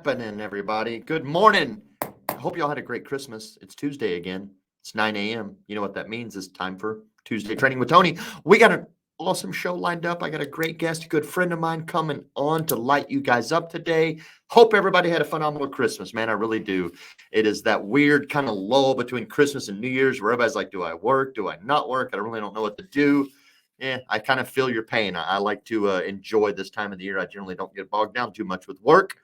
happening, everybody? Good morning. I hope y'all had a great Christmas. It's Tuesday again. It's 9 a.m. You know what that means. It's time for Tuesday Training with Tony. We got an awesome show lined up. I got a great guest, a good friend of mine coming on to light you guys up today. Hope everybody had a phenomenal Christmas, man. I really do. It is that weird kind of lull between Christmas and New Year's where everybody's like, do I work? Do I not work? I really don't know what to do. Yeah, I kind of feel your pain. I like to enjoy this time of the year. I generally don't get bogged down too much with work.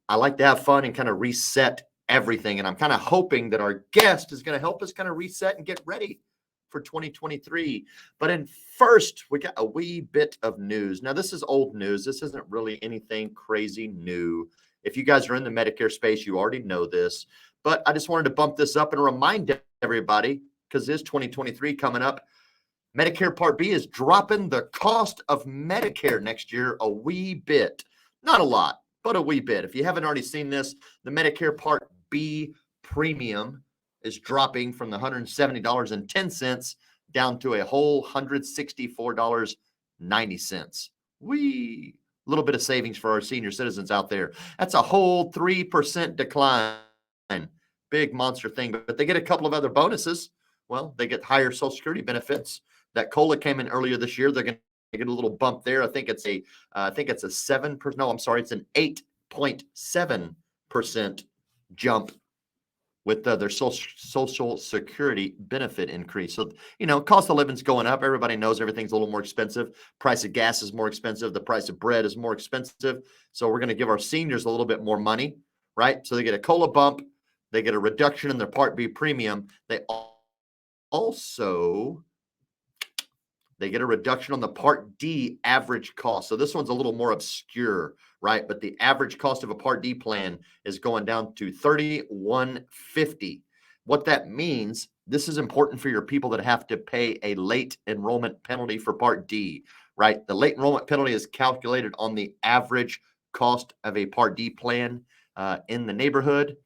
I like to have fun and kind of reset everything. And I'm kind of hoping that our guest is going to help us kind of reset and get ready for 2023. But first, we got a wee bit of news. Now, this is old news. This isn't really anything crazy new. If you guys are in the Medicare space, you already know this. But I just wanted to bump this up and remind everybody, because it is 2023 coming up. Medicare Part B is dropping the cost of Medicare next year a wee bit. Not a lot, but a wee bit. If you haven't already seen this, the Medicare Part B premium is dropping from the $170.10 down to a whole $164.90. Wee! A little bit of savings for our senior citizens out there. That's a whole 3% decline. Big monster thing, but they get a couple of other bonuses. Well, they get higher Social Security benefits. That COLA came in earlier this year. They're going to get a little bump there. I think it's a 7%. No, I'm sorry. It's an 8.7% jump with their Social Security benefit increase. So, cost of living's going up. Everybody knows everything's a little more expensive. Price of gas is more expensive. The price of bread is more expensive. So we're going to give our seniors a little bit more money, right? So they get a COLA bump. They get a reduction in their Part B premium. They get a reduction on the Part D average cost. So this one's a little more obscure, right? But the average cost of a Part D plan is going down to $31.50. What that means, this is important for your people that have to pay a late enrollment penalty for Part D, right? The late enrollment penalty is calculated on the average cost of a Part D plan in the neighborhood,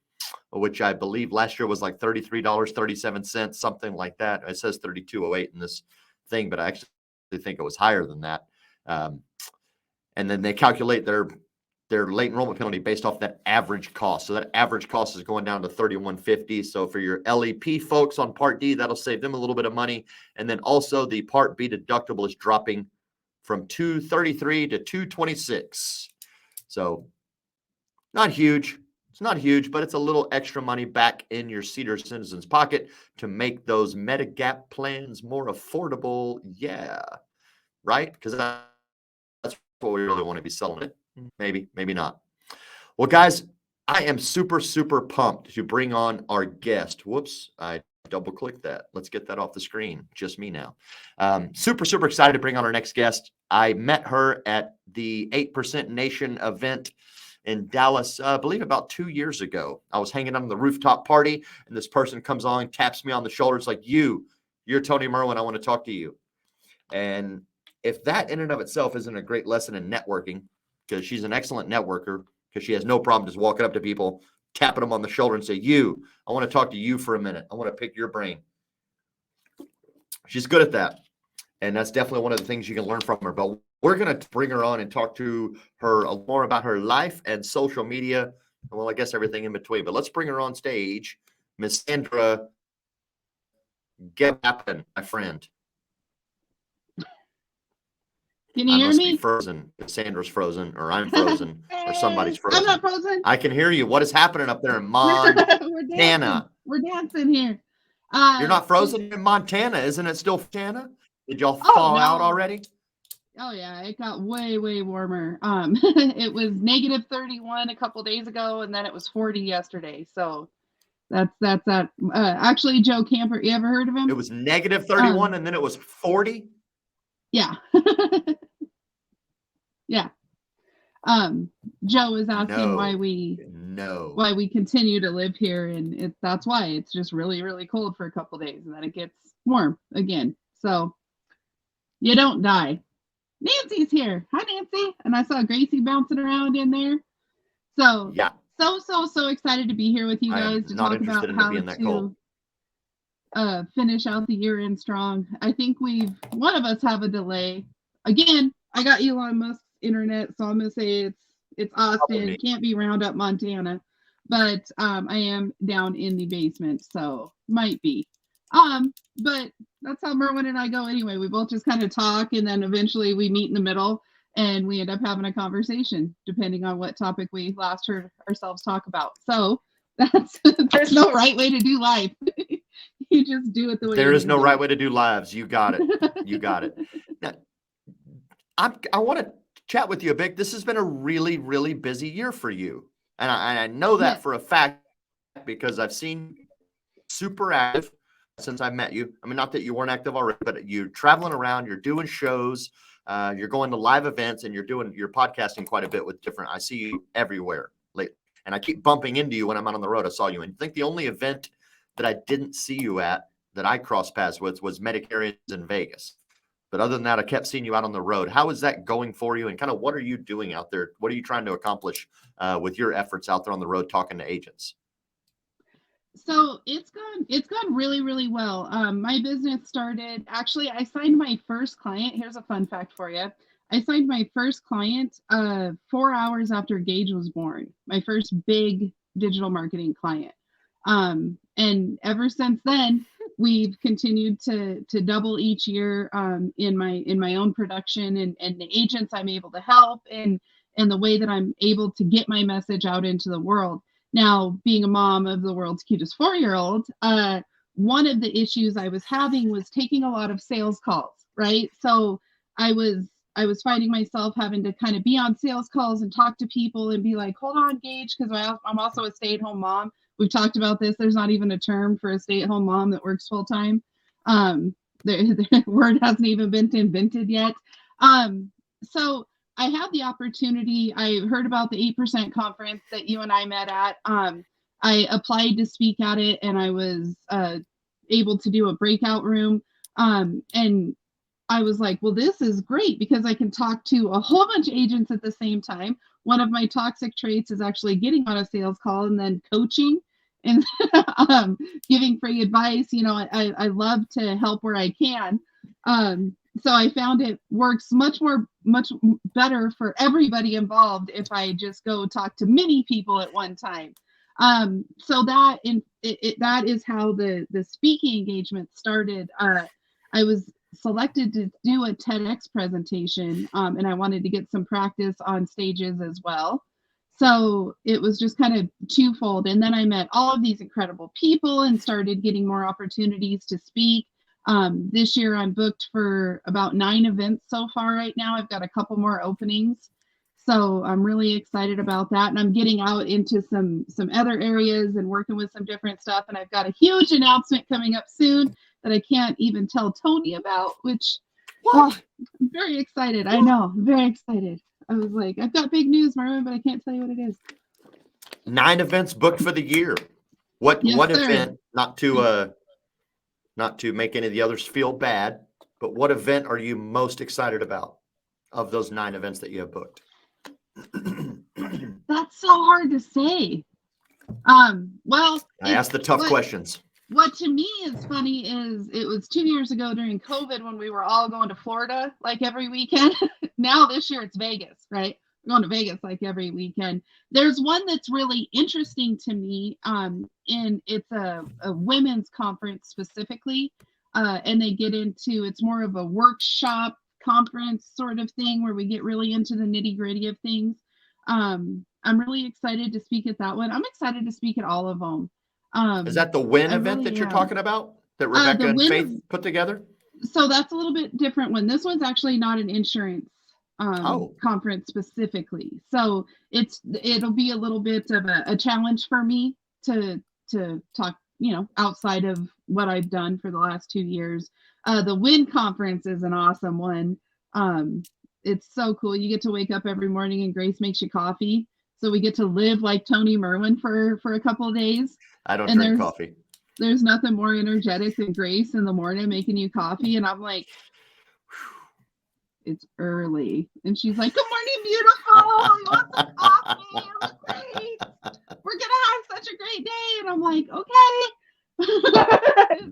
which I believe last year was like $33.37, something like that. It says $32.08 in this thing, but I actually think it was higher than that. And then they calculate their late enrollment penalty based off that average cost. So that average cost is going down to $31.50. So for your LEP folks on Part D, that'll save them a little bit of money. And then also the Part B deductible is dropping from $233 to $226. So not huge. It's not huge, but it's a little extra money back in your senior citizens' pocket to make those Medigap plans more affordable. Yeah, right? Because that's what we really want to be selling it. Maybe, maybe not. Well, guys, I am super, super pumped to bring on our guest. Whoops, I double-clicked that. Let's get that off the screen. Just me now. Super, super excited to bring on our next guest. I met her at the 8% Nation event in Dallas, I believe about 2 years ago. I was hanging on the rooftop party, and this person comes on, taps me on the shoulder. It's like, you're Tony Merwin. I want to talk to you. And if that in and of itself isn't a great lesson in networking, because she's an excellent networker, because she has no problem just walking up to people, tapping them on the shoulder and say, I want to talk to you for a minute. I want to pick your brain. She's good at that. And that's definitely one of the things you can learn from her. But we're going to bring her on and talk to her more about her life and social media. Well, I guess everything in between. But let's bring her on stage, Miss Sandra Gebhardt, my friend. Can you hear me? Be frozen. Sandra's frozen, or I'm frozen, or somebody's frozen. I'm not frozen. I can hear you. What is happening up there in Montana? We're dancing here. You're not frozen in Montana, isn't it still Montana? Did y'all thaw out already? Oh yeah, it got way, way warmer. It was negative 31 a couple days ago, and then it was 40 yesterday. So that's that. Actually, Joe Camper, you ever heard of him? It was negative 31, and then it was 40. Yeah. Yeah. Joe is asking why we continue to live here, and that's why it's just really, really cold for a couple days, and then it gets warm again. So you don't die. Nancy's here. Hi, Nancy. And I saw Gracie bouncing around in there. So yeah, so excited to be here with you guys to talk about how to finish out the year in strong. I think one of us have a delay. Again, I got Elon Musk's internet, so I'm gonna say It's Austin, can't be Roundup, Montana. But I am down in the basement, so might be. But that's how Merwin and I go anyway. We both just kind of talk, and then eventually we meet in the middle, and we end up having a conversation, depending on what topic we last heard ourselves talk about. So there's no right way to do life. You just do it the way there is no right way to do lives. You got it. You got it. Now, I want to chat with you a bit. This has been a really, really busy year for you. And I know that for a fact because I've seen super active since I met you. I mean, not that you weren't active already, but you're traveling around, you're doing shows, you're going to live events, and you're podcasting quite a bit with different. I see you everywhere lately, and I keep bumping into you when I'm out on the road. I saw you, and I think the only event that I didn't see you at that I crossed paths with was Medicarians in Vegas. But other than that, I kept seeing you out on the road. How is that going for you? And kind of what are you doing out there? What are you trying to accomplish with your efforts out there on the road talking to agents? So it's gone really, really well. My business started, actually, I signed my first client. Here's a fun fact for you. I signed my first client 4 hours after Gage was born, my first big digital marketing client. And ever since then, we've continued to double each year in my own production and the agents I'm able to help and the way that I'm able to get my message out into the world. Now, being a mom of the world's cutest 4-year-old, one of the issues I was having was taking a lot of sales calls, right? So I was finding myself having to kind of be on sales calls and talk to people and be like, hold on, Gage, because I'm also a stay-at-home mom. We've talked about this. There's not even a term for a stay-at-home mom that works full-time. The word hasn't even been invented yet. So I had the opportunity. I heard about the 8% conference that you and I met at. I applied to speak at it, and I was able to do a breakout room. And I was like, well, this is great because I can talk to a whole bunch of agents at the same time. One of my toxic traits is actually getting on a sales call and then coaching and giving free advice. You know, I love to help where I can. So I found it works much better for everybody involved if I just go talk to many people at one time. So that is how the speaking engagement started. I was selected to do a TEDx presentation, and I wanted to get some practice on stages as well. So it was just kind of twofold. And then I met all of these incredible people and started getting more opportunities to speak. This year I'm booked for about 9 events so far right now. I've got a couple more openings. So I'm really excited about that. And I'm getting out into some other areas and working with some different stuff. And I've got a huge announcement coming up soon that I can't even tell Tony about, which I'm very excited. I know, I'm very excited. I was like, I've got big news, Merwin, but I can't tell you what it is. 9 events booked for the year. What event, not to make any of the others feel bad, but what event are you most excited about of those 9 events that you have booked? That's so hard to say. Well, I asked the tough questions. What to me is funny is it was 2 years ago during COVID when we were all going to Florida like every weekend. Now this year it's Vegas, right? We're going to Vegas like every weekend. There's one that's really interesting to me, and it's a women's conference specifically, and they get into, it's more of a workshop conference sort of thing where we get really into the nitty-gritty of things. I'm really excited to speak at that one. I'm excited to speak at all of them. Is that the WIN event that you're talking about that Rebecca and Faith put together? So that's a little bit different one. This one's actually not an insurance conference specifically. So it'll be a little bit of a challenge for me to talk, outside of what I've done for the last 2 years. The WIN conference is an awesome one. It's so cool. You get to wake up every morning and Grace makes you coffee. So we get to live like Tony Merwin for a couple of days. I don't drink coffee. There's nothing more energetic than Grace in the morning making you coffee. And I'm like, it's early. And she's like, good morning, beautiful. You want some coffee? I'm like, great. We're going to have such a great day. And I'm like, okay.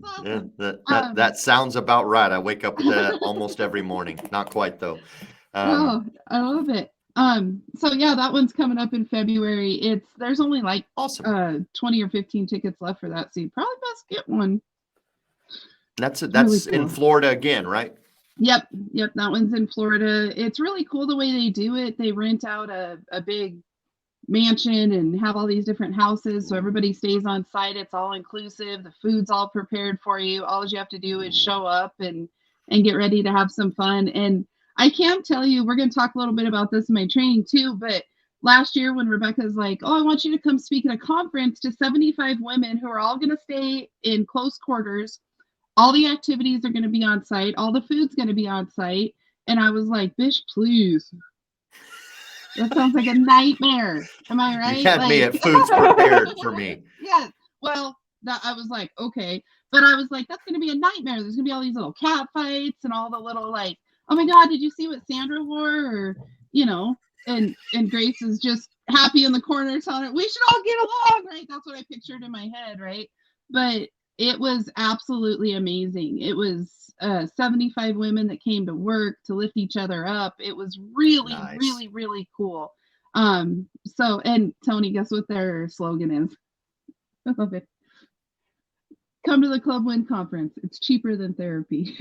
Awesome. Yeah, that sounds about right. I wake up with that almost every morning. Not quite, though. I love it. So yeah, that one's coming up in February. There's only like awesome 20 or 15 tickets left for that, so you probably best get one. That's really cool. in Florida again, right? Yep, that one's in Florida. It's really cool the way they do it. They rent out a big mansion and have all these different houses, so everybody stays on site. It's all inclusive. The food's all prepared for you. All you have to do is show up and get ready to have some fun. And I can tell you, we're going to talk a little bit about this in my training too, but last year when Rebecca's like, oh, I want you to come speak at a conference to 75 women who are all going to stay in close quarters. All the activities are going to be on site. All the food's going to be on site. And I was like, Bish, please. That sounds like a nightmare. Am I right? You had me at food's prepared for me. Yes. Well, I was like, okay. But I was like, that's going to be a nightmare. There's going to be all these little cat fights and all the little like, oh my God, did you see what Sandra wore? Or, and Grace is just happy in the corner telling her, we should all get along, right? That's what I pictured in my head, right? But it was absolutely amazing. It was 75 women that came to work to lift each other up. It was really, nice. Really, really cool. So, and Tony, guess what their slogan is? I love it. Come to the Club Win Conference. It's cheaper than therapy.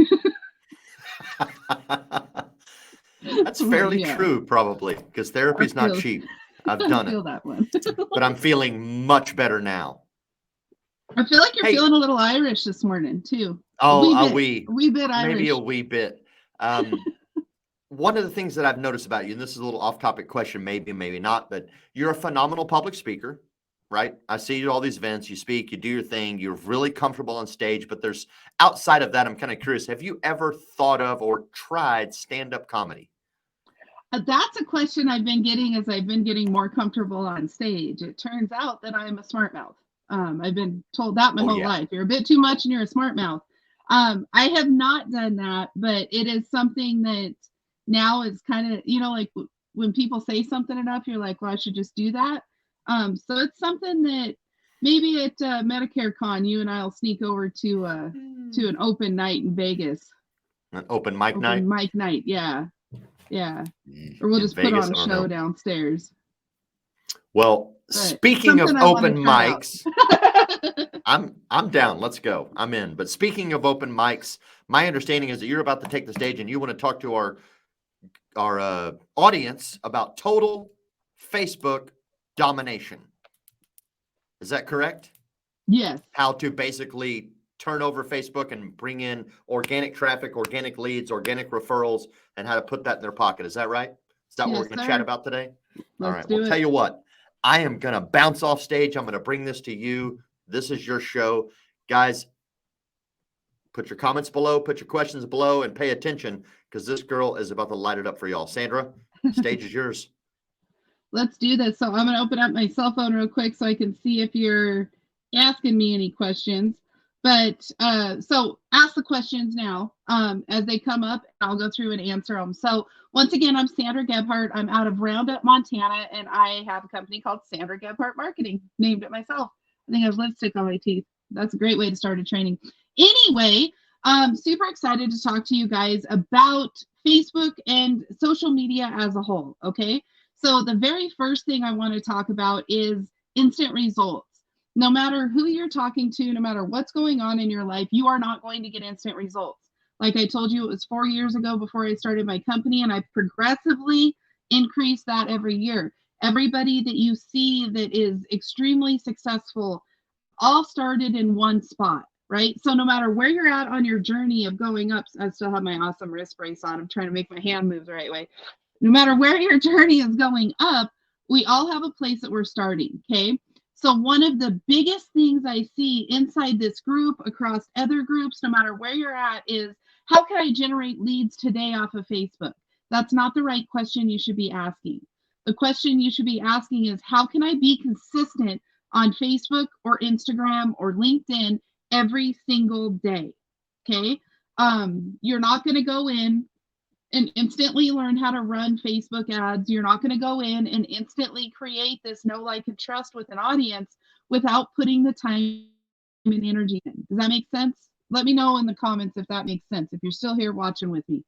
That's fairly true, probably, because therapy's not cheap. I've done it. That one. But I'm feeling much better now. I feel like you're feeling a little Irish this morning too. Oh, a wee bit Irish. Maybe a wee bit. One of the things that I've noticed about you, and this is a little off-topic question, maybe not, but you're a phenomenal public speaker, right? I see you at all these events, you speak, you do your thing, you're really comfortable on stage, but there's outside of that, I'm kind of curious, have you ever thought of or tried stand-up comedy? That's a question I've been getting as I've been getting more comfortable on stage. It turns out that I'm a smart mouth. I've been told that my whole life. You're a bit too much and you're a smart mouth. I have not done that, but it is something that now is kind of, like when people say something enough, you're like, well, I should just do that. So it's something that maybe at Medicare Con, you and I'll sneak over to an open night in Vegas. An open mic night? Open mic night, yeah. Or we'll just put on a show downstairs. Well, speaking of open mics, I'm down. Let's go. I'm in. But speaking of open mics, my understanding is that you're about to take the stage and you want to talk to our audience about total Facebook domination. Is that correct? Yes. How to basically turn over Facebook and bring in organic traffic, organic leads, organic referrals, and how to put that in their pocket. Is that right? Is that what we're going to chat about today? All right. Well, tell you what, I am going to bounce off stage. I'm going to bring this to you. This is your show. Guys, put your comments below, put your questions below, and pay attention because this girl is about to light it up for y'all. Sandra, stage is yours. Let's do this. So I'm going to open up my cell phone real quick so I can see if you're asking me any questions. But so ask the questions now as they come up. I'll go through and answer them. So once again, I'm Sandra Gebhardt. I'm out of Roundup, Montana, and I have a company called Sandra Gebhardt Marketing. Named it myself. I think I have lipstick on my teeth. That's a great way to start a training. Anyway, I'm super excited to talk to you guys about Facebook and social media as a whole. Okay, so the very first thing I want to talk about is instant results. No matter who you're talking to, no matter what's going on in your life, you are not going to get instant results. Like I told you, it was 4 years ago before I started my company, and I progressively increased that every year. Everybody that you see that is extremely successful all started in one spot, right? So no matter where you're at on your journey of going up, I still have my awesome wrist brace on. I'm trying to make my hand move the right way. No matter where your journey is going up, we all have a place that we're starting, okay? So one of the biggest things I see inside this group, across other groups, no matter where you're at, is how can I generate leads today off of Facebook? That's not the right question you should be asking. The question you should be asking is, how can I be consistent on Facebook or Instagram or LinkedIn every single day? Okay. You're not going to go in and instantly learn how to run Facebook ads. You're not going to go in and instantly create this know, like, and trust with an audience without putting the time and energy in. Does that make sense? Let me know in the comments if that makes sense, if you're still here watching with me.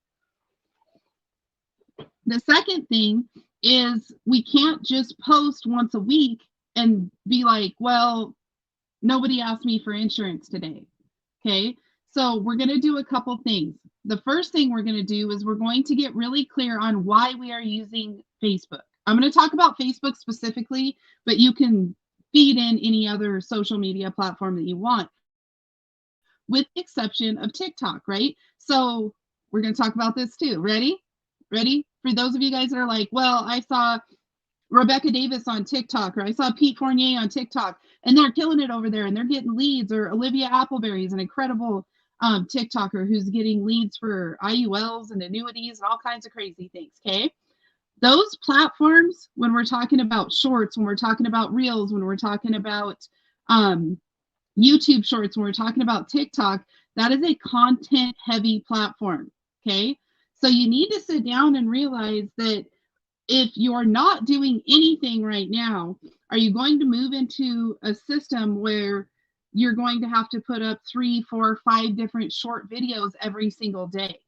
The second thing is we can't just post once a week and be like, well, nobody asked me for insurance today. Okay. So we're going to do a couple things. The first thing we're going to do is we're going to get really clear on why we are using Facebook. I'm going to talk about Facebook specifically, but you can feed in any other social media platform that you want, with the exception of TikTok, right? So we're going to talk about this too. Ready? Ready? For those of you guys that are like, well, I saw Rebecca Davis on TikTok, or I saw Pete Fournier on TikTok, and they're killing it over there, and they're getting leads. Or Olivia Appleberry is an incredible TikToker who's getting leads for IULs and annuities and all kinds of crazy things. Okay, those platforms, when we're talking about shorts, when we're talking about reels, when we're talking about YouTube shorts, when we're talking about TikTok, that is a content heavy platform. Okay, so you need to sit down and realize that if you're not doing anything right now, are you going to move into a system where you're going to have to put up 3, 4, 5 different short videos every single day?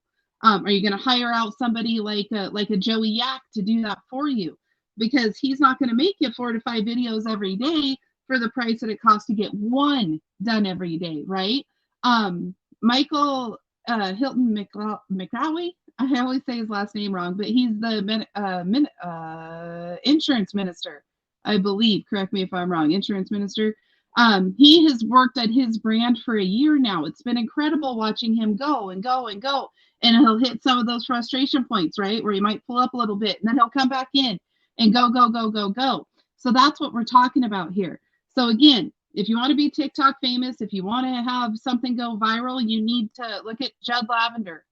Are you going to hire out somebody like a Joey Yak to do that for you? Because he's not going to make you 4 to 5 videos every day for the price that it costs to get one done every day, right? Michael Hilton McCrawley, I always say his last name wrong, but he's the insurance minister, I believe. Correct me if I'm wrong. Insurance minister. He has worked at his brand for a year now. It's been incredible watching him go and go and go. And he'll hit some of those frustration points, right? Where he might pull up a little bit and then he'll come back in and go, go, go, go, go. So that's what we're talking about here. So again, if you want to be TikTok famous, if you want to have something go viral, you need to look at Judd Lavender.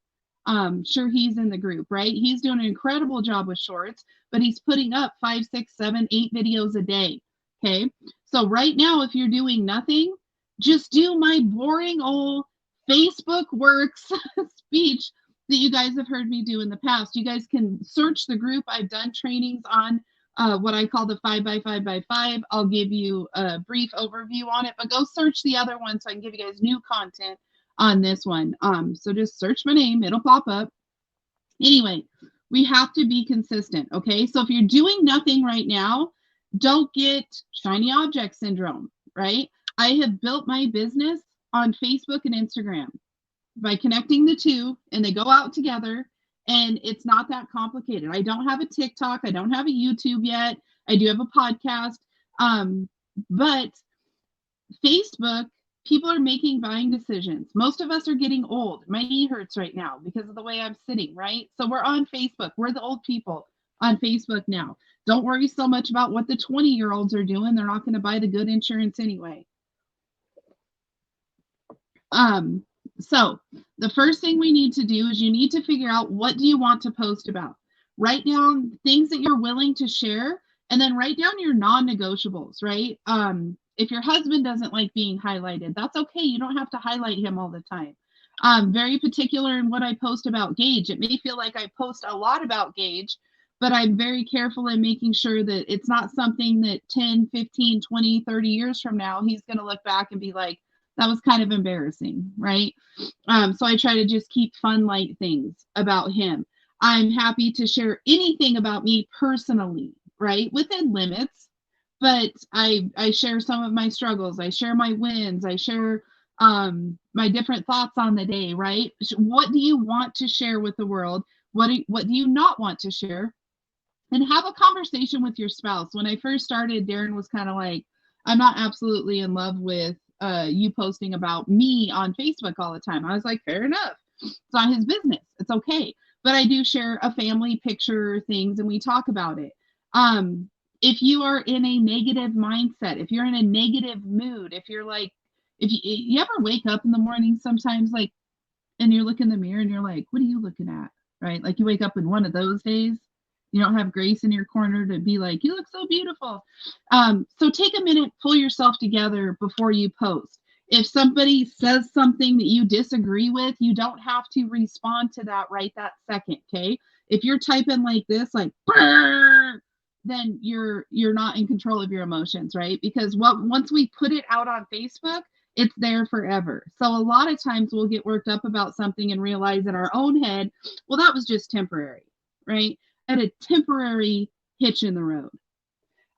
Sure, he's in the group, right? He's doing an incredible job with shorts, but he's putting up 5, 6, 7, 8 videos a day. Okay. So right now, if you're doing nothing, just do my boring old Facebook works speech that you guys have heard me do in the past. You guys can search the group. I've done trainings on what I call the 5x5x5. I'll give you a brief overview on it, but go search the other one so I can give you guys new content on this one. So just search my name, it'll pop up. Anyway, we have to be consistent, okay? So if you're doing nothing right now, don't get shiny object syndrome, right? I have built my business on Facebook and Instagram by connecting the two, and they go out together, and it's not that complicated. I don't have a TikTok, I don't have a YouTube yet. I do have a podcast, but Facebook, people are making buying decisions. Most of us are getting old. My knee hurts right now because of the way I'm sitting, right? So we're on Facebook. We're the old people on Facebook now. Don't worry so much about what the 20-year-olds are doing. They're not going to buy the good insurance anyway. So the first thing we need to do is you need to figure out, what do you want to post about? Write down things that you're willing to share, and then write down your non-negotiables, right? If your husband doesn't like being highlighted, that's okay. You don't have to highlight him all the time. I'm very particular in what I post about Gage. It may feel like I post a lot about Gage, but I'm very careful in making sure that it's not something that 10, 15, 20, 30 years from now, he's going to look back and be like, that was kind of embarrassing, right? So I try to just keep fun, light things about him. I'm happy to share anything about me personally, right? Within limits. But I share some of my struggles. I share my wins. I share my different thoughts on the day, right? What do you want to share with the world? What do you not want to share? And have a conversation with your spouse. When I first started, Darren was kind of like, I'm not absolutely in love with you posting about me on Facebook all the time. I was like, fair enough. It's not his business. It's okay. But I do share a family picture, things, and we talk about it. If you are in a negative mindset, if you're in a negative mood, if you're like, if you ever wake up in the morning sometimes, like, and you look in the mirror and you're like, what are you looking at? Right? Like, you wake up in one of those days, you don't have Grace in your corner to be like, you look so beautiful. So take a minute, pull yourself together before you post. If somebody says something that you disagree with, you don't have to respond to that right that second, okay? If you're typing like this, like, brrr, then you're not in control of your emotions, right? Because once we put it out on Facebook, it's there forever. So a lot of times we'll get worked up about something and realize in our own head, well, that was just temporary, right? At a temporary hitch in the road.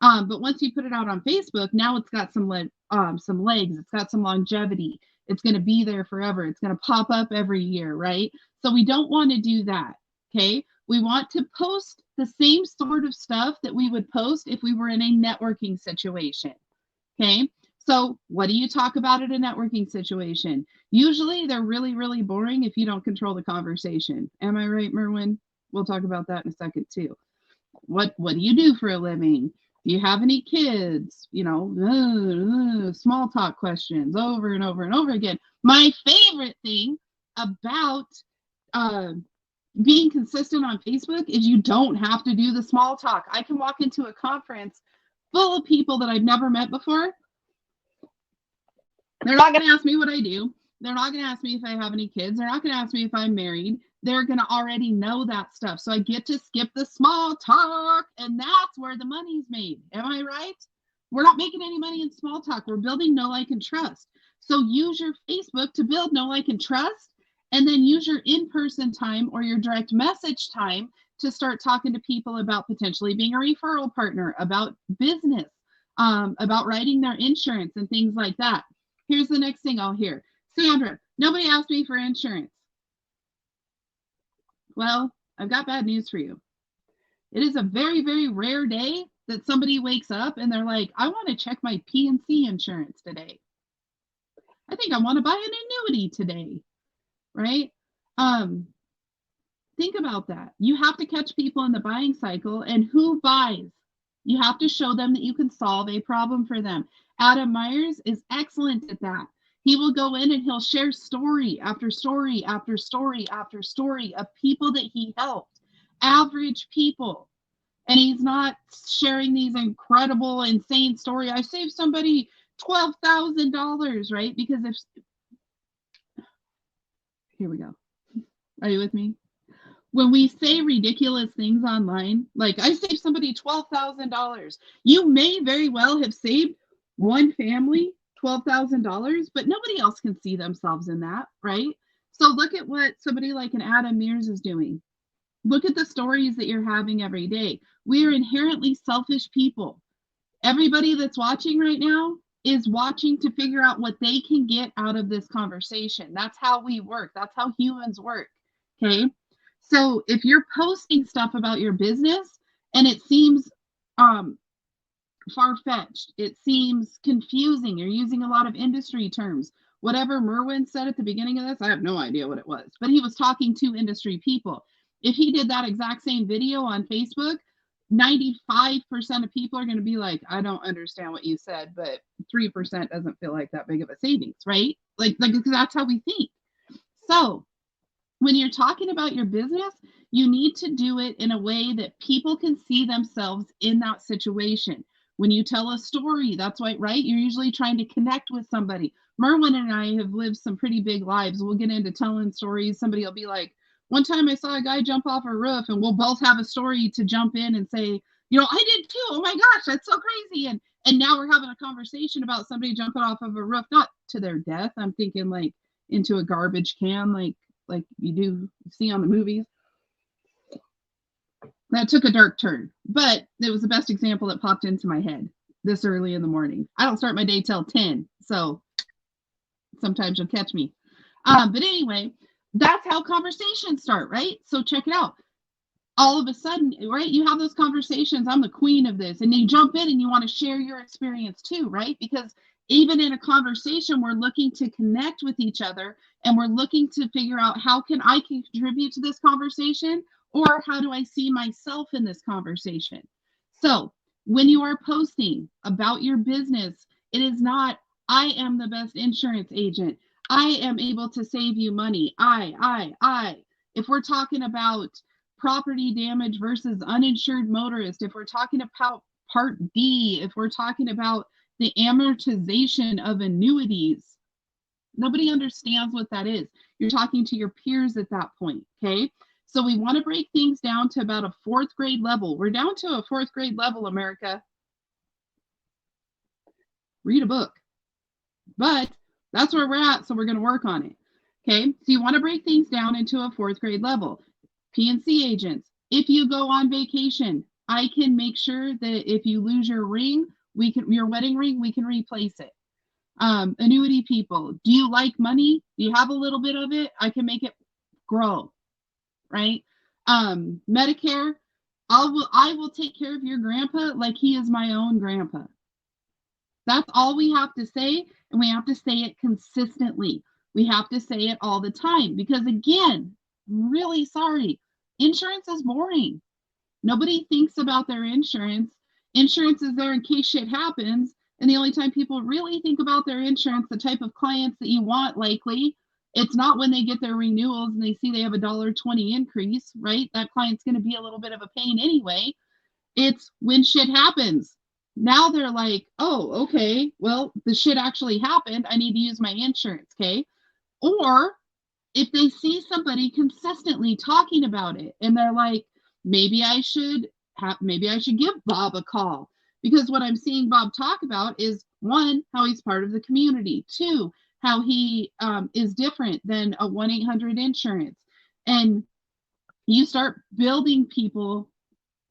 But once you put it out on Facebook, now it's got some legs, it's got some longevity. It's going to be there forever. It's going to pop up every year, right? So we don't want to do that, okay? We want to post the same sort of stuff that we would post if we were in a networking situation, okay? So what do you talk about at a networking situation? Usually they're really, really boring if you don't control the conversation. Am I right, Merwin? We'll talk about that in a second too. What do you do for a living? Do you have any kids? You know, small talk questions over and over and over again. My favorite thing about being consistent on Facebook is you don't have to do the small talk. I can walk into a conference full of people that I've never met before. They're not going to ask me what I do. They're not going to ask me if I have any kids. They're not going to ask me if I'm married. They're going to already know that stuff. So I get to skip the small talk, and that's where the money's made. Am I right? We're not making any money in small talk. We're building know, like, and trust. So use your Facebook to build know, like, and trust, and then use your in-person time or your direct message time to start talking to people about potentially being a referral partner, about business, about writing their insurance and things like that. Here's the next thing I'll hear. Sandra, nobody asked me for insurance. Well, I've got bad news for you. It is a very, very rare day that somebody wakes up and they're like, I want to check my P&C insurance today. I think I want to buy an annuity today, right? Think about that. You have to catch people in the buying cycle, and who buys? You have to show them that you can solve a problem for them. Adam Myers is excellent at that. He will go in and he'll share story after story after story after story of people that he helped, average people. And he's not sharing these incredible, insane story. I saved somebody $12,000, right? Because here we go. Are you with me? When we say ridiculous things online, like I saved somebody $12,000, you may very well have saved one family $12,000, but nobody else can see themselves in that, right? So look at what somebody like an Adam Mears is doing. Look at the stories that you're having every day. We are inherently selfish people. Everybody that's watching right now is watching to figure out what they can get out of this conversation. That's how we work. That's how humans work, okay? So if you're posting stuff about your business and it seems far-fetched, it seems confusing, you're using a lot of industry terms. Whatever Merwin said at the beginning of this, I have no idea what it was, but he was talking to industry people. If he did that exact same video on Facebook, 95% of people are going to be like, I don't understand what you said, but 3% doesn't feel like that big of a savings, right? Like that's how we think. So when you're talking about your business, you need to do it in a way that people can see themselves in that situation. When you tell a story, that's why, right? You're usually trying to connect with somebody. Merwin and I have lived some pretty big lives. We'll get into telling stories. Somebody will be like, one time I saw a guy jump off a roof, and we'll both have a story to jump in and say, you know, I did too. Oh my gosh, that's so crazy. And now we're having a conversation about somebody jumping off of a roof, not to their death. I'm thinking like into a garbage can, like you do see on the movies. That took a dark turn, but it was the best example that popped into my head this early in the morning. I don't start my day till 10, so sometimes you'll catch me. But anyway, that's how conversations start, right? So check it out. All of a sudden, right, you have those conversations, I'm the queen of this, and you jump in and you want to share your experience too, right? Because even in a conversation, we're looking to connect with each other, and we're looking to figure out how can I contribute to this conversation, or how do I see myself in this conversation? So when you are posting about your business, it is not, I am the best insurance agent. I am able to save you money. I. If we're talking about property damage versus uninsured motorist, if we're talking about Part D, if we're talking about the amortization of annuities, nobody understands what that is. You're talking to your peers at that point, okay? So we want to break things down to about a 4th grade level. We're down to a 4th grade level, America. Read a book. But that's where we're at, so we're going to work on it. Okay, so you want to break things down into a 4th grade level. P&C agents, if you go on vacation, I can make sure that if you lose your ring, your wedding ring, we can replace it. Annuity people, do you like money? Do you have a little bit of it? I can make it grow, right? Medicare, I will take care of your grandpa like he is my own grandpa. That's all we have to say, and we have to say it consistently. We have to say it all the time because, again, really sorry, insurance is boring. Nobody thinks about their insurance. Insurance is there in case shit happens. And the only time people really think about their insurance, the type of clients that you want, likely, it's not when they get their renewals and they see they have $1.20 increase, right? That client's going to be a little bit of a pain anyway. It's when shit happens. Now they're like, oh, okay, well, the shit actually happened. I need to use my insurance, okay? Or if they see somebody consistently talking about it and they're like, maybe I should give Bob a call, because what I'm seeing Bob talk about is, one, how he's part of the community, two, how he is different than a 1-800 insurance. And you start building people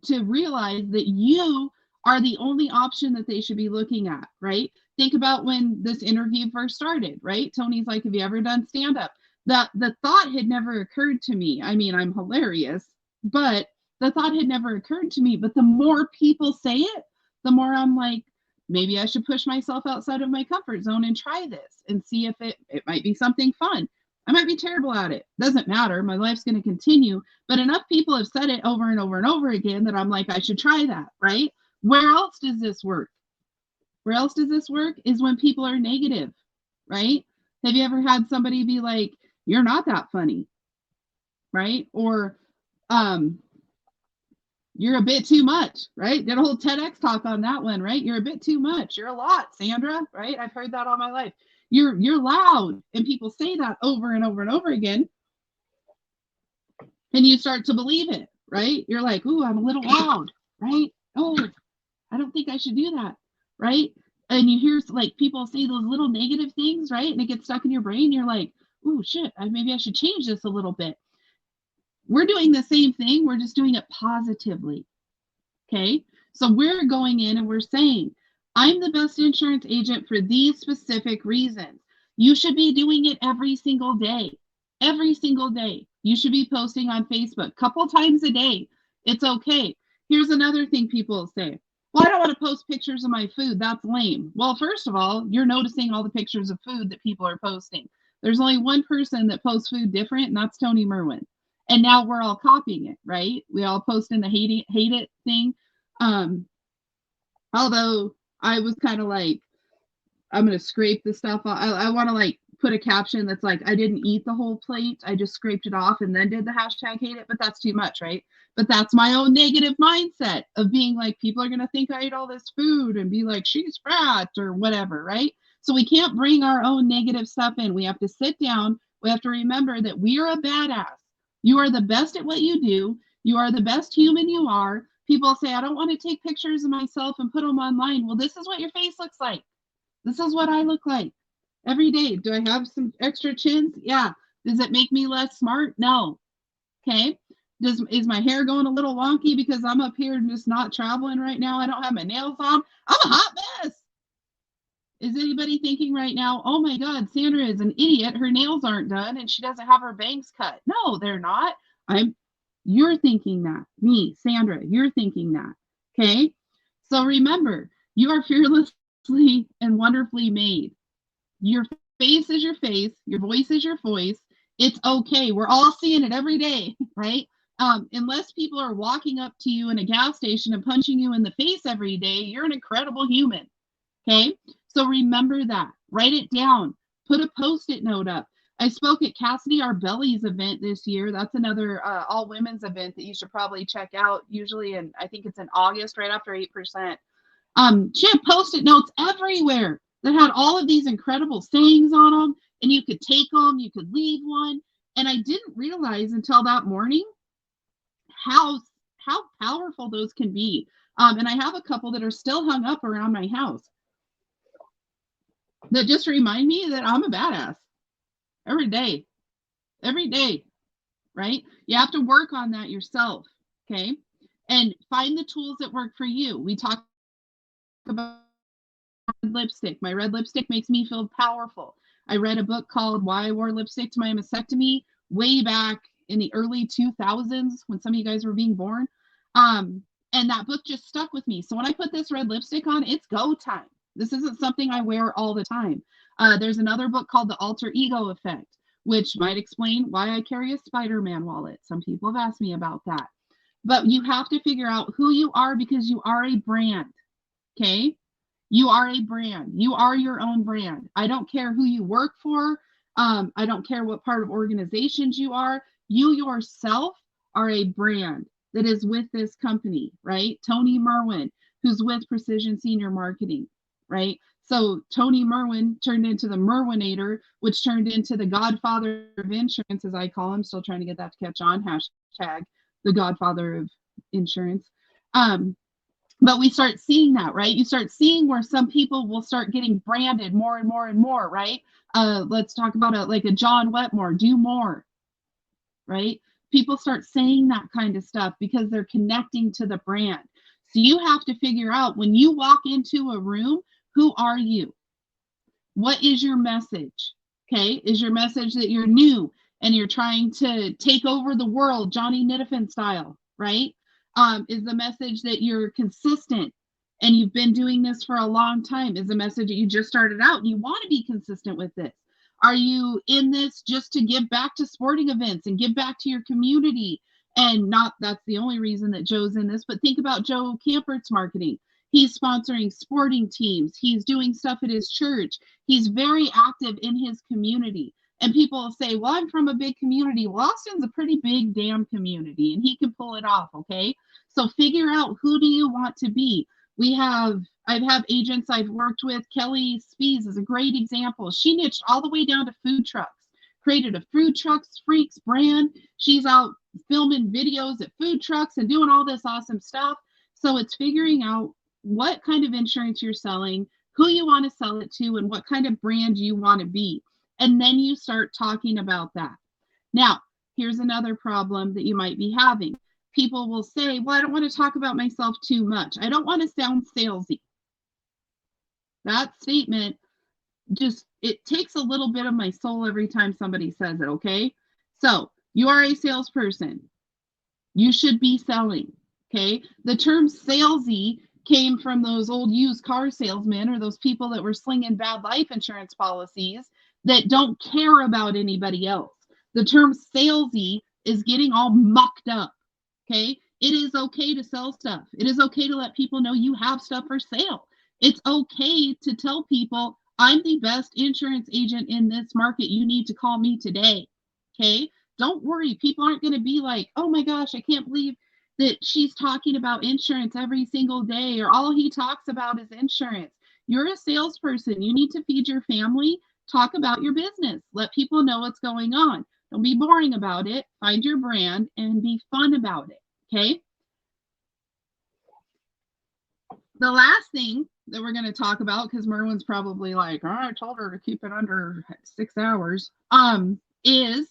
to realize that you are the only option that they should be looking at, right? Think about when this interview first started, right? Tony's like, have you ever done stand-up? The thought had never occurred to me. I mean, I'm hilarious, but the thought had never occurred to me. But the more people say it, the more I'm like, maybe I should push myself outside of my comfort zone and try this and see if it might be something fun. I might be terrible at it. Doesn't matter. My life's going to continue. But enough people have said it over and over and over again that I'm like, I should try that, right? Where else does this work? Where else does this work is when people are negative, right? Have you ever had somebody be like, you're not that funny, right? Or you're a bit too much, right? Did a whole TEDx talk on that one, right? You're a bit too much. You're a lot, Sandra, right? I've heard that all my life. You're loud, and people say that over and over and over again, and you start to believe it, right? You're like, ooh, I'm a little loud, right? Oh, I don't think I should do that, right? And you hear like people say those little negative things, right? And it gets stuck in your brain. You're like, ooh, shit, maybe I should change this a little bit. We're doing the same thing. We're just doing it positively, okay? So we're going in and we're saying, I'm the best insurance agent for these specific reasons. You should be doing it every single day. Every single day. You should be posting on Facebook a couple times a day. It's okay. Here's another thing people say. Well, I don't want to post pictures of my food. That's lame. Well, first of all, you're noticing all the pictures of food that people are posting. There's only one person that posts food different, and that's Tony Merwin. And now we're all copying it, right? We all post in the hate it thing. Although I was kind of like, I'm going to scrape the stuff off. I want to like put a caption that's like, I didn't eat the whole plate. I just scraped it off and then did the hashtag hate it. But that's too much, right? But that's my own negative mindset of being like, people are going to think I ate all this food and be like, she's fat or whatever, right? So we can't bring our own negative stuff in. We have to sit down. We have to remember that we are a badass. You are the best at what you do. You are the best human you are. People say, I don't want to take pictures of myself and put them online. Well, this is what your face looks like. This is what I look like every day. Do I have some extra chins? Yeah. Does it make me less smart? No. Okay. Is my hair going a little wonky because I'm up here just not traveling right now? I don't have my nails on. I'm a hot mess. Is anybody thinking right now, oh my God, Sandra is an idiot. Her nails aren't done and she doesn't have her bangs cut. No, they're not. You're thinking that. Me, Sandra, you're thinking that. Okay. So remember, you are fearlessly and wonderfully made. Your face is your face. Your voice is your voice. It's okay. We're all seeing it every day, right? Unless people are walking up to you in a gas station and punching you in the face every day, you're an incredible human. Okay. So remember that. Write it down. Put a Post-it note up. I spoke at Cassidy Arbelli's event this year. That's another all women's event that you should probably check out. Usually, and I think it's in August, right after 8%. She had Post-it notes everywhere that had all of these incredible sayings on them, and you could take them, you could leave one. And I didn't realize until that morning how powerful those can be. And I have a couple that are still hung up around my house that just remind me that I'm a badass every day, right? You have to work on that yourself, okay? and find the tools that work for you. We talk about red lipstick. My red lipstick makes me feel powerful. I read a book called Why I Wore Lipstick to My Mastectomy way back in the early 2000s when some of you guys were being born. And that book just stuck with me. So when I put this red lipstick on, it's go time. This isn't something I wear all the time. There's another book called The Alter Ego Effect, which might explain why I carry a Spider-Man wallet. Some people have asked me about that. But you have to figure out who you are, because you are a brand, okay? You are a brand. You are your own brand. I don't care who you work for. I don't care what part of organizations you are. You yourself are a brand that is with this company, right? Tony Merwin, who's with Precision Senior Marketing, right? So Tony Merwin turned into the Merwinator, which turned into the Godfather of Insurance, as I call him. Still trying to get that to catch on. Hashtag the Godfather of Insurance. But we start seeing that, right? You start seeing where some people will start getting branded more and more and more, right? Let's talk about like a John Wetmore, do more, right? People start saying that kind of stuff because they're connecting to the brand. So you have to figure out, when you walk into a room, who are you? What is your message? Okay, is your message that you're new and you're trying to take over the world, Johnny Nittefin style, right? Is the message that you're consistent and you've been doing this for a long time? Is the message that you just started out and you want to be consistent with this? Are you in this just to give back to sporting events and give back to your community? And not that's the only reason that Joe's in this, but think about Joe Gebhardt's marketing. He's sponsoring sporting teams. He's doing stuff at his church. He's very active in his community. And people will say, well, I'm from a big community. Well, Austin's a pretty big damn community, and he can pull it off, okay? So figure out, who do you want to be? I've had agents I've worked with. Kelly Spees is a great example. She niched all the way down to food trucks, created a food trucks freaks brand. She's out filming videos at food trucks and doing all this awesome stuff. So it's figuring out what kind of insurance you're selling, who you want to sell it to, and what kind of brand you want to be. And then you start talking about that. Now, here's another problem that you might be having. People will say, well, I don't want to talk about myself too much. I don't want to sound salesy. That statement it takes a little bit of my soul every time somebody says it, okay? So you are a salesperson. You should be selling, okay? The term salesy came from those old used car salesmen, or those people that were slinging bad life insurance policies that don't care about anybody else. The term salesy is getting all mucked up, okay? It is okay to sell stuff. It is okay to let people know you have stuff for sale. It's okay to tell people, I'm the best insurance agent in this market. You need to call me today, okay? Don't worry. People aren't going to be like, oh my gosh, I can't believe that she's talking about insurance every single day, or all he talks about is insurance. You're a salesperson. You need to feed your family. Talk about your business. Let people know what's going on. Don't be boring about it. Find your brand and be fun about it, okay? The last thing that we're going to talk about, because Merwin's probably like, oh, I told her to keep it under 6 hours, is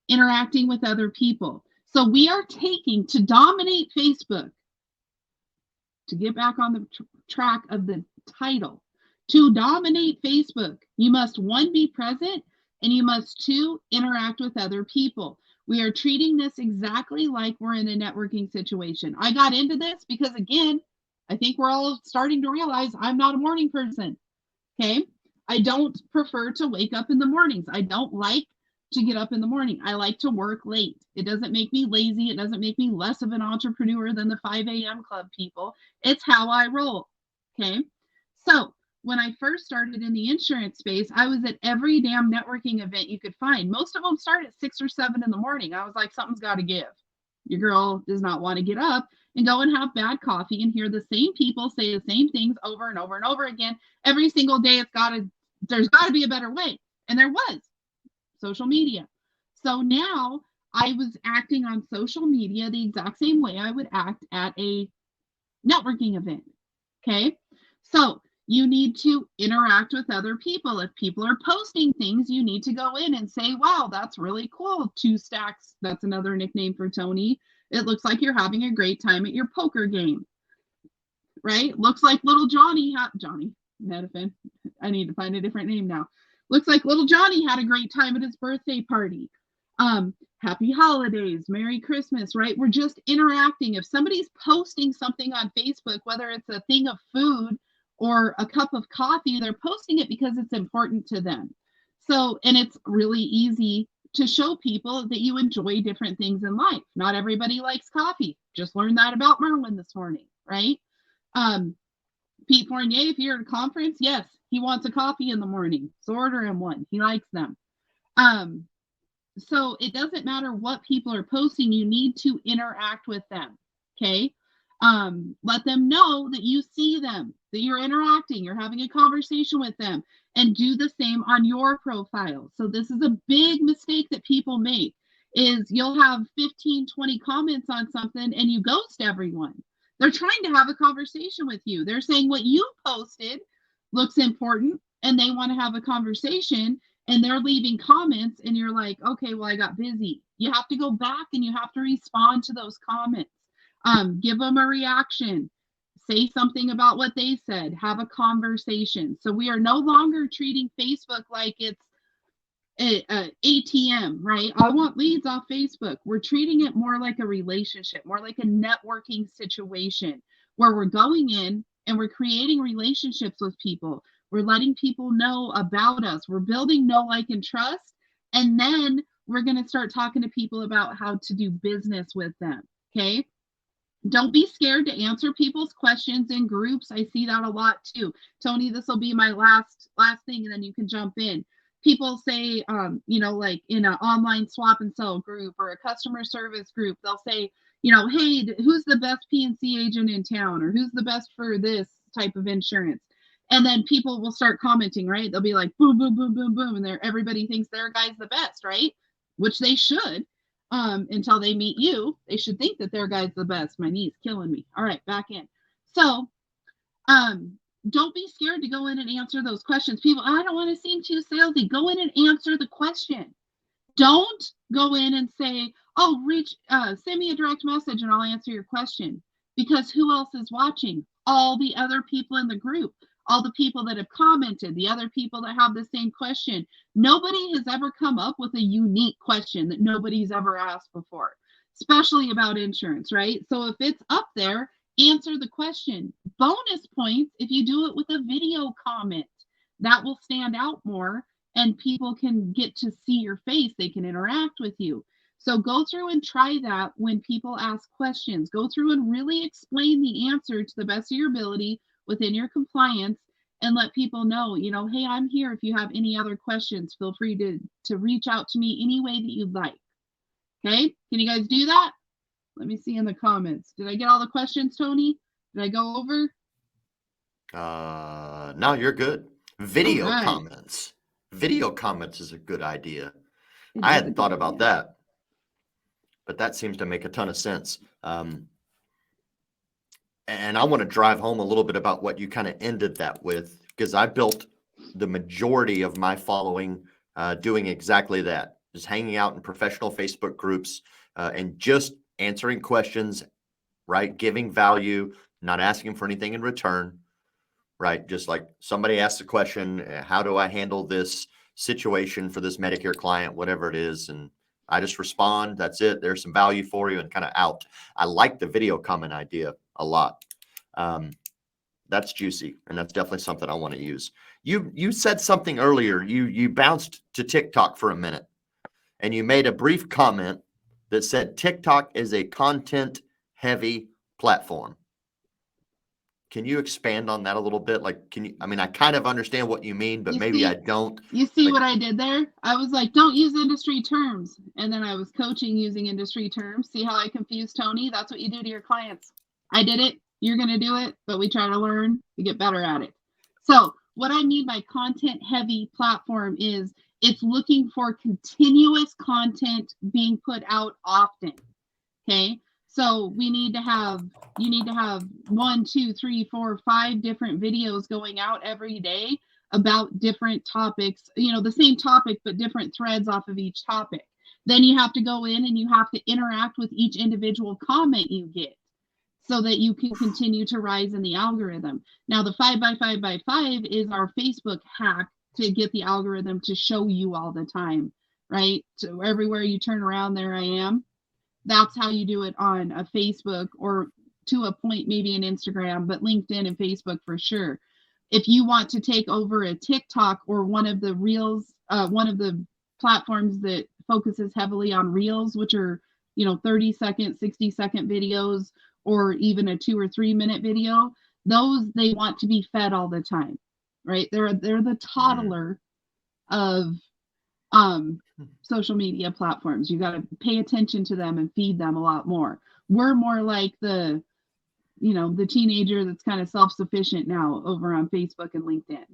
interacting with other people. So we are taking, to dominate Facebook, to get back on the track of the title, to dominate Facebook, you must, 1, be present, and you must, 2, interact with other people. We are treating this exactly like we're in a networking situation. I got into this because, again, I think we're all starting to realize I'm not a morning person, okay? I don't prefer to wake up in the mornings. I don't like to get up in the morning. I like to work late. It doesn't make me lazy. It doesn't make me less of an entrepreneur than the 5 a.m. club people. It's how I roll, okay? So when I first started in the insurance space, I was at every damn networking event you could find. Most of them start at 6 or 7 in the morning. I was like, something's got to give. Your girl does not want to get up and go and have bad coffee and hear the same people say the same things over and over and over again every single day. There's got to be a better way. And there was social media. So now I was acting on social media the exact same way I would act at a networking event. Okay. So you need to interact with other people. If people are posting things, you need to go in and say, wow, that's really cool. 2 stacks. That's another nickname for Tony. It looks like you're having a great time at your poker game, right? Looks like little Johnny Medifin. I need to find a different name now. Looks like little Johnny had a great time at his birthday party. Happy holidays, Merry Christmas, right? We're just interacting. If somebody's posting something on Facebook, whether it's a thing of food or a cup of coffee, they're posting it because it's important to them. So, and it's really easy to show people that you enjoy different things in life. Not everybody likes coffee. Just learned that about Merwin this morning, right? Pete Fournier, if you're at a conference, yes, he wants a coffee in the morning. So order him one. He likes them. So it doesn't matter what people are posting. You need to interact with them. Okay. Let them know that you see them, that you're interacting, you're having a conversation with them, and do the same on your profile. So this is a big mistake that people make, is you'll have 15, 20 comments on something and you ghost everyone. They're trying to have a conversation with you. They're saying what you posted looks important and they want to have a conversation, and they're leaving comments and you're like, okay, well, I got busy. You have to go back and you have to respond to those comments. Give them a reaction, say something about what they said, have a conversation. So we are no longer treating Facebook like it's a ATM, right? I want leads off Facebook. We're treating it more like a relationship, more like a networking situation where we're going in and we're creating relationships with people. We're letting people know about us. We're building know, like, and trust. And then we're going to start talking to people about how to do business with them. Okay. Don't be scared to answer people's questions in groups. I see that a lot too. Tony, this will be my last thing, and then you can jump in. People say, like in an online swap and sell group or a customer service group, they'll say, hey, who's the best P&C agent in town, or who's the best for this type of insurance? And then people will start commenting, right? They'll be like, boom, boom, boom, boom, boom. And everybody thinks their guy's the best, right? Which they should. Until they meet you, they should think that their guy's the best. My knee's killing me. All right, back in. So, don't be scared to go in and answer those questions. People, I don't want to seem too salesy. Go in and answer the question. Don't go in and say, oh, send me a direct message and I'll answer your question. Because who else is watching? All the other people in the group, all the people that have commented, the other people that have the same question. Nobody has ever come up with a unique question that nobody's ever asked before, especially about insurance, right? So if it's up there, answer the question. Bonus points if you do it with a video comment. That will stand out more and people can get to see your face. They can interact with you. So go through and try that when people ask questions. Go through and really explain the answer to the best of your ability within your compliance, and let people know, hey, I'm here. If you have any other questions, feel free to reach out to me any way that you'd like. Okay, can you guys do that? Let me see in the comments. Did I get all the questions, Tony? Did I go over? No, you're good. Video comments. Video comments is a good idea. I hadn't thought about that, but that seems to make a ton of sense. And I want to drive home a little bit about what you kind of ended that with, because I built the majority of my following doing exactly that, just hanging out in professional Facebook groups and just answering questions, right? Giving value, not asking for anything in return, right? Just like somebody asks a question, how do I handle this situation for this Medicare client, whatever it is, and I just respond. That's it. There's some value for you, and kind of out. I like the video comment idea a lot. That's juicy, and that's definitely something I want to use. You said something earlier. You bounced to TikTok for a minute, and you made a brief comment that said TikTok is a content-heavy platform. Can you expand on that a little bit? Like, I kind of understand what you mean, but maybe I don't. You see what I did there? I was like, don't use industry terms. And then I was coaching using industry terms. See how I confused Tony? That's what you do to your clients. I did it. You're going to do it, but we try to learn to get better at it. So what I mean by content heavy platform is it's looking for continuous content being put out often. Okay. So you need to have 1, 2, 3, 4, 5 different videos going out every day about different topics, the same topic, but different threads off of each topic. Then you have to go in and you have to interact with each individual comment you get so that you can continue to rise in the algorithm. Now, the 5x5x5 is our Facebook hack to get the algorithm to show you all the time, right? So everywhere you turn around, there I am. That's how you do it on a Facebook, or to a point, maybe an Instagram, but LinkedIn and Facebook for sure. If you want to take over a TikTok or one of the Reels, one of the platforms that focuses heavily on Reels, which are, 30-second, 60-second videos, or even a 2 or 3 minute video, those they want to be fed all the time, right? They're the toddler of social media platforms. You got to pay attention to them and feed them a lot more. We're more like the teenager that's kind of self-sufficient now over on Facebook and LinkedIn.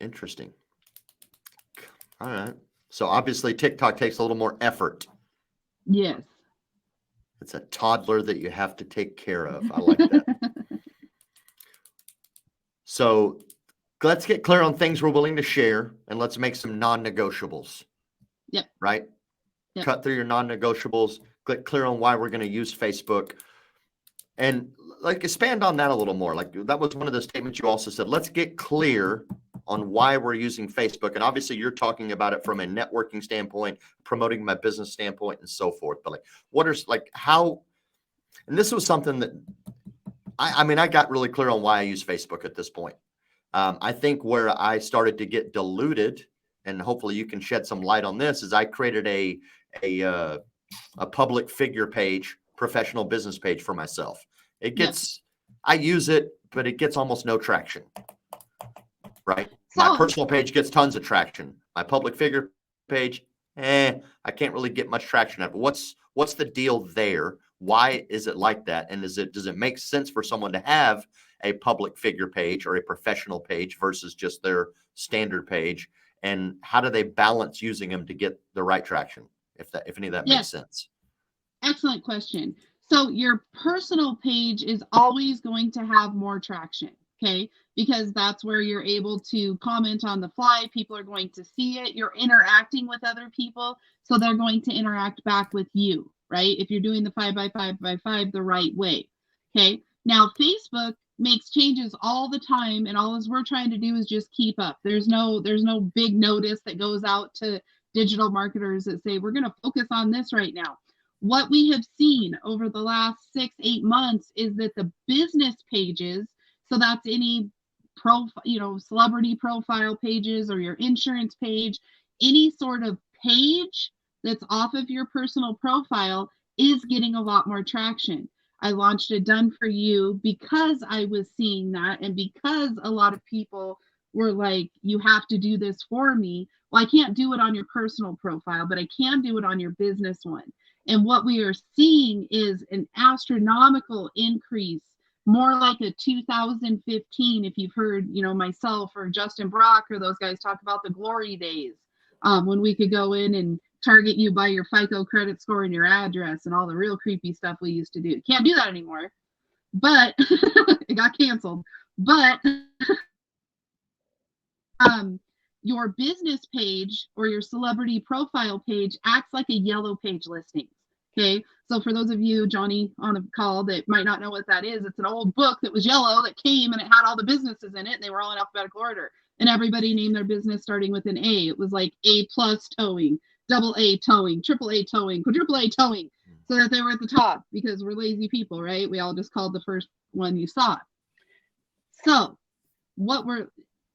Interesting. All right. So obviously TikTok takes a little more effort. Yes. It's a toddler that you have to take care of. I like that. So let's get clear on things we're willing to share, and let's make some non-negotiables. Yep. Right? Yep. Cut through your non-negotiables, get clear on why we're going to use Facebook, and expand on that a little more. Like, that was one of the statements you also said. Let's get clear on why we're using Facebook. And obviously you're talking about it from a networking standpoint, promoting my business standpoint, and so forth. But how, and this was something that I got really clear on why I use Facebook at this point. I think where I started to get diluted, and hopefully you can shed some light on this, is I created a public figure page, professional business page for myself. It gets, I use it, but it gets almost no traction. Right? My personal page gets tons of traction. My public figure page, I can't really get much traction out of it. What's the deal there? Why is it like that? And does it make sense for someone to have a public figure page or a professional page versus just their standard page? And how do they balance using them to get the right traction? If any of that makes sense. Excellent question. So your personal page is always going to have more traction. Okay, because that's where you're able to comment on the fly. People are going to see it. You're interacting with other people, so they're going to interact back with you, right? If you're doing the 5x5x5 the right way. Okay, now Facebook makes changes all the time, and all we're trying to do is just keep up. There's no big notice that goes out to digital marketers that say we're going to focus on this right now. What we have seen over the last 6-8 months is that the business pages, so that's any celebrity profile pages or your insurance page, any sort of page that's off of your personal profile is getting a lot more traction. I launched a Done For You because I was seeing that, and because a lot of people were like, you have to do this for me. Well, I can't do it on your personal profile, but I can do it on your business one. And what we are seeing is an astronomical increase, more like a 2015, if you've heard, myself or Justin Brock or those guys talk about the glory days, when we could go in and target you by your FICO credit score and your address and all the real creepy stuff we used to do. Can't do that anymore, but it got canceled. But your business page or your celebrity profile page acts like a yellow page listing. Okay, so for those of you, Johnny, on the call that might not know what that is, it's an old book that was yellow that came and it had all the businesses in it, and they were all in alphabetical order. And everybody named their business starting with an A. It was like A+ towing, AA towing, AAA towing, quadruple A towing, so that they were at the top because we're lazy people, right? We all just called the first one you saw. So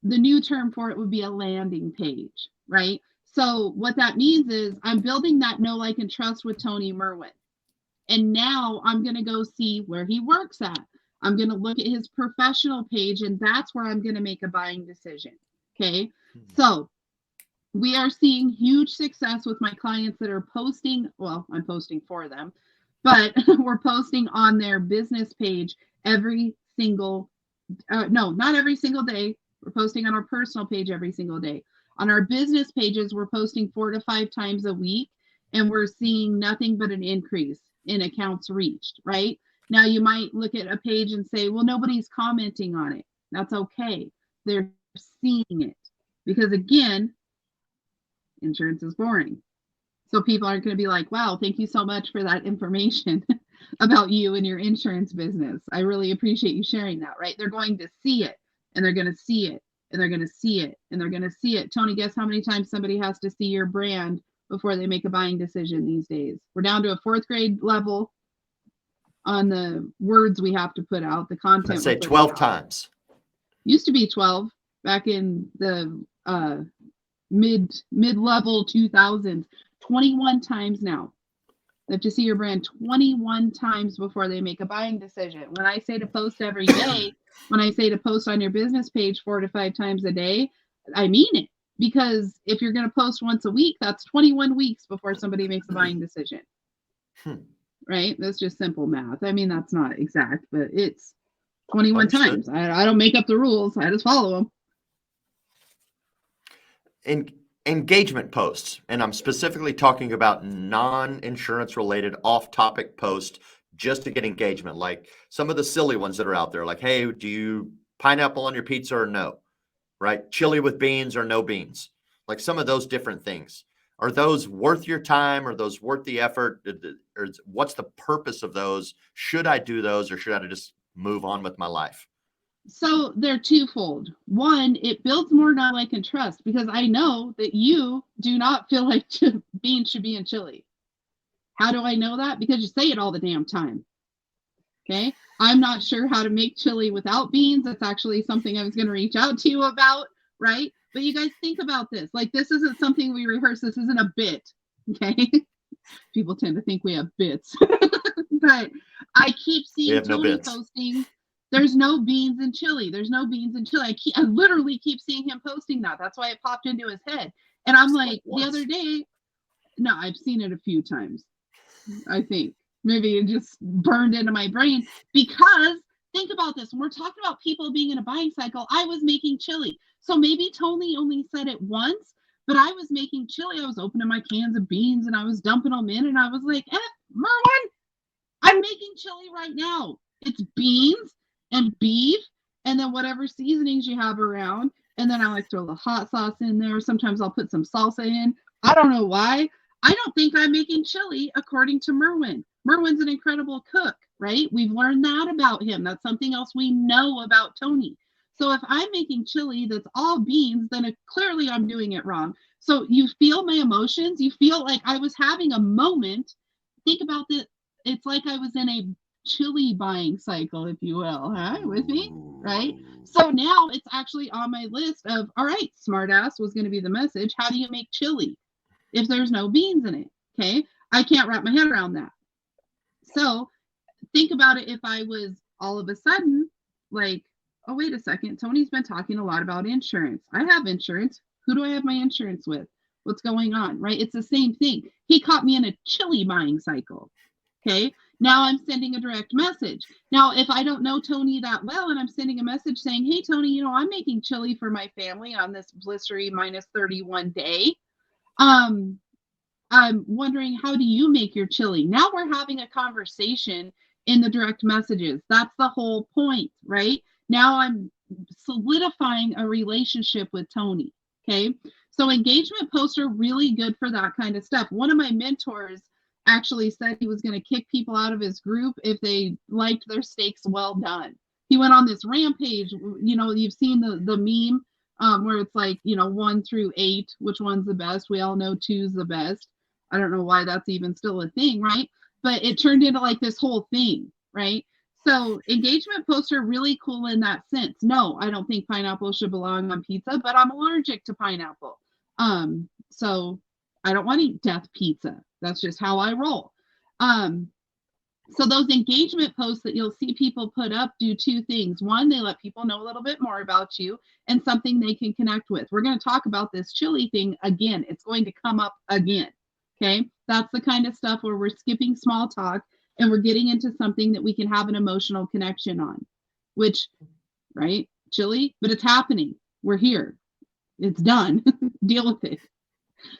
the new term for it would be a landing page, right? So what that means is I'm building that know, like, and trust with Tony Merwin. And now I'm going to go see where he works at. I'm going to look at his professional page, and that's where I'm going to make a buying decision. Okay. So we are seeing huge success with my clients that are posting. Well, I'm posting for them, but we're posting on their business page every single, not every single day. We're posting on our personal page every single day. On our business pages, we're posting 4 to 5 times a week, and we're seeing nothing but an increase in accounts reached, right? Now, you might look at a page and say, well, nobody's commenting on it. That's okay. They're seeing it because, again, insurance is boring. So people aren't going to be like, wow, thank you so much for that information about you and your insurance business. I really appreciate you sharing that, right? They're going to see it, and they're going to see it, and they're going to see it, and they're going to see it. Tony, guess how many times somebody has to see your brand before they make a buying decision these days? We're down to a 4th grade level on the words we have to put out, the content. I'd say 12 times. Used to be 12 back in the mid-level 2000s. 21 times now. They have to see your brand 21 times before they make a buying decision. When I say to post every day, when I say to post on your business page 4 to 5 times a day, I mean it. Because if you're going to post once a week, that's 21 weeks before somebody makes a buying decision. Right? That's just simple math. I mean, that's not exact, but it's 21 times. I don't make up the rules. I just follow them. Engagement posts, and I'm specifically talking about non-insurance related off-topic posts just to get engagement, like some of the silly ones that are out there, like, hey, do you pineapple on your pizza or no? Right? Chili with beans or no beans? Like some of those different things. Are those worth your time? Are those worth the effort? Or what's the purpose of those? Should I do those, or should I just move on with my life? So they're twofold. One, it builds more know, like, and trust, because I know that you do not feel like beans should be in chili. How do I know that? Because you say it all the damn time. Okay. I'm not sure how to make chili without beans. That's actually something I was going to reach out to you about. Right. But you guys think about this. Like, this isn't something we rehearse. This isn't a bit. Okay. People tend to think we have bits. But I keep seeing Tony posting, there's no beans in chili. There's no beans in chili. I literally keep seeing him posting that. That's why it popped into his head. And I'm like the other day, no, I've seen it a few times. I think maybe it just burned into my brain, because think about this. When we're talking about people being in a buying cycle, I was making chili. So maybe Tony only said it once, but I was making chili. I was opening my cans of beans and I was dumping them in, and I was like, Merwin, I'm making chili right now. It's beans and beef, and then whatever seasonings you have around. And then I like throw the hot sauce in there. Sometimes I'll put some salsa in. I don't know why. I don't think I'm making chili according to Merwin. Merwin's an incredible cook, right? We've learned that about him. That's something else we know about Tony. So if I'm making chili that's all beans, then clearly I'm doing it wrong. So you feel my emotions. You feel like I was having a moment. Think about this. It's like I was in a chili buying cycle, if you will. Hi, with me, right? So now it's actually on my list of, all right, smartass was going to be the message. How do you make chili if there's no beans in it? Okay, I can't wrap my head around that. So think about it. If I was all of a sudden like, oh, wait a second, Tony's been talking a lot about insurance. I have insurance. Who do I have my insurance with? What's going on, right? It's the same thing. He caught me in a chili buying cycle. Okay, now I'm sending a direct message. Now, if I don't know Tony that well and I'm sending a message saying, hey, Tony, I'm making chili for my family on this blistery -31 day. I'm wondering, how do you make your chili? Now we're having a conversation in the direct messages. That's the whole point, right? Now I'm solidifying a relationship with Tony. Okay, so engagement posts are really good for that kind of stuff. One of my mentors actually said he was going to kick people out of his group if they liked their steaks well done. He went on this rampage. You've seen the meme where it's like, 1 through 8, which one's the best? We all know 2's the best. I don't know why that's even still a thing, right? But it turned into like this whole thing, right? So engagement posts are really cool in that sense. No, I don't think pineapple should belong on pizza, but I'm allergic to pineapple. So I don't want to eat death pizza. That's just how I roll. So those engagement posts that you'll see people put up do 2 things. One, they let people know a little bit more about you and something they can connect with. We're going to talk about this chili thing again. It's going to come up again. Okay. That's the kind of stuff where we're skipping small talk and we're getting into something that we can have an emotional connection on, which, right? Chili, but it's happening. We're here. It's done. Deal with it.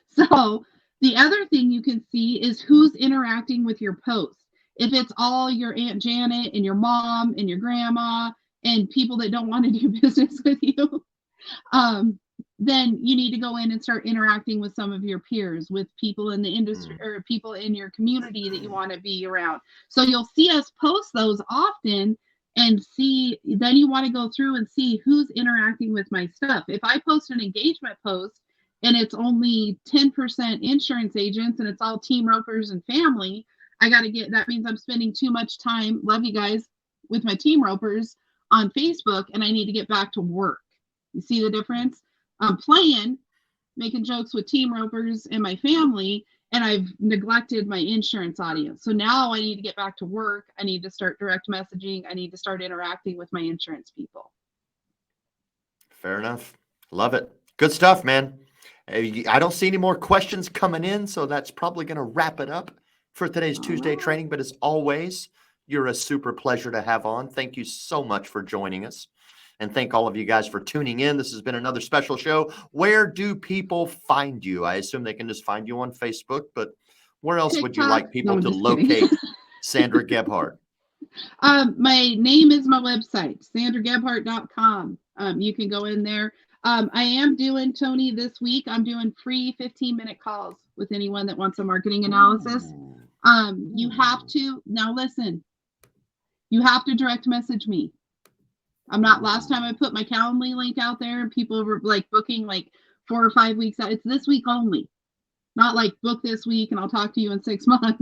So the other thing you can see is who's interacting with your posts. If it's all your Aunt Janet and your mom and your grandma and people that don't want to do business with you, then you need to go in and start interacting with some of your peers, with people in the industry or people in your community that you want to be around. So you'll see us post those often and see, then you want to go through and see who's interacting with my stuff. If I post an engagement post and it's only 10% insurance agents and it's all team ropers and family, that means I'm spending too much time, love you guys, with my team ropers on Facebook, and I need to get back to work. You see the difference? I'm making jokes with team ropers and my family, and I've neglected my insurance audience. So now I need to get back to work. I need to start direct messaging. I need to start interacting with my insurance people. Fair enough. Love it. Good stuff, man. I don't see any more questions coming in, so that's probably going to wrap it up for today's Tuesday training. But as always, you're a super pleasure to have on. Thank you so much for joining us. And thank all of you guys for tuning in. This has been another special show. Where do people find you? I assume they can just find you on Facebook, but where else would you like people to locate Sandra Gebhardt? My name is my website, sandragebhardt.com. You can go in there. I am doing, Tony, this week, I'm doing free 15-minute calls with anyone that wants a marketing analysis. You have to, now listen, you have to direct message me. Last time I put my Calendly link out there and people were like booking like 4 or 5 weeks out. It's this week only. Not like book this week and I'll talk to you in 6 months.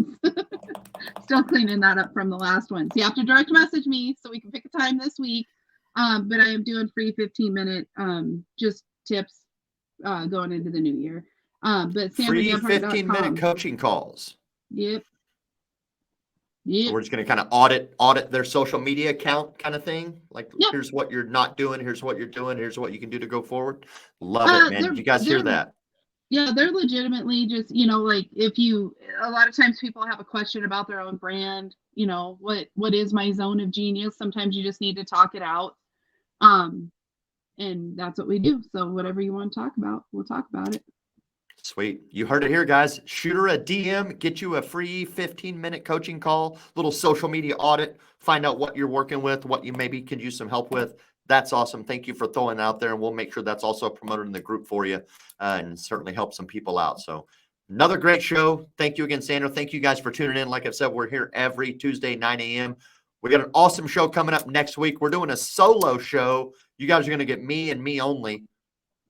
Still cleaning that up from the last one. So you have to direct message me so we can pick a time this week. But I am doing free 15-minute just tips going into the new year. But free 15-minute coaching calls. Yep. So we're just going to kind of audit their social media account kind of thing. Like, here's what you're not doing. Here's what you're doing. Here's what you can do to go forward. Love it, man. You guys hear that? Yeah, they're legitimately just, like a lot of times people have a question about their own brand. What is my zone of genius? Sometimes you just need to talk it out. And that's what we do. So whatever you want to talk about, we'll talk about it. Sweet. You heard it here, guys. Shoot her a DM, get you a free 15-minute coaching call, little social media audit, find out what you're working with, what you maybe could use some help with. That's awesome. Thank you for throwing it out there, and we'll make sure that's also promoted in the group for you and certainly help some people out. So another great show. Thank you again, Sandra. Thank you guys for tuning in. Like I've said, we're here every Tuesday, 9 a.m. We got an awesome show coming up next week. We're doing a solo show. You guys are going to get me and me only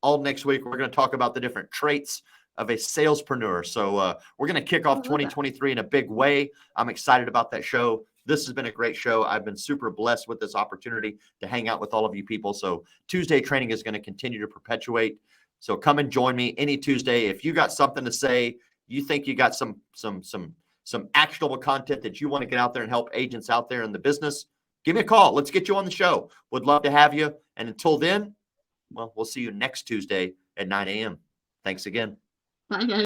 all next week. We're going to talk about the different traits of a salespreneur. So we're going to kick off 2023 in a big way. I'm excited about that show. This has been a great show. I've been super blessed with this opportunity to hang out with all of you people. So Tuesday training is going to continue to perpetuate. So come and join me any Tuesday. If you got something to say, you think you got some actionable content that you want to get out there and help agents out there in the business, give me a call. Let's get you on the show. Would love to have you. And until then, well, we'll see you next Tuesday at 9 a.m. Thanks again. Bye, guys.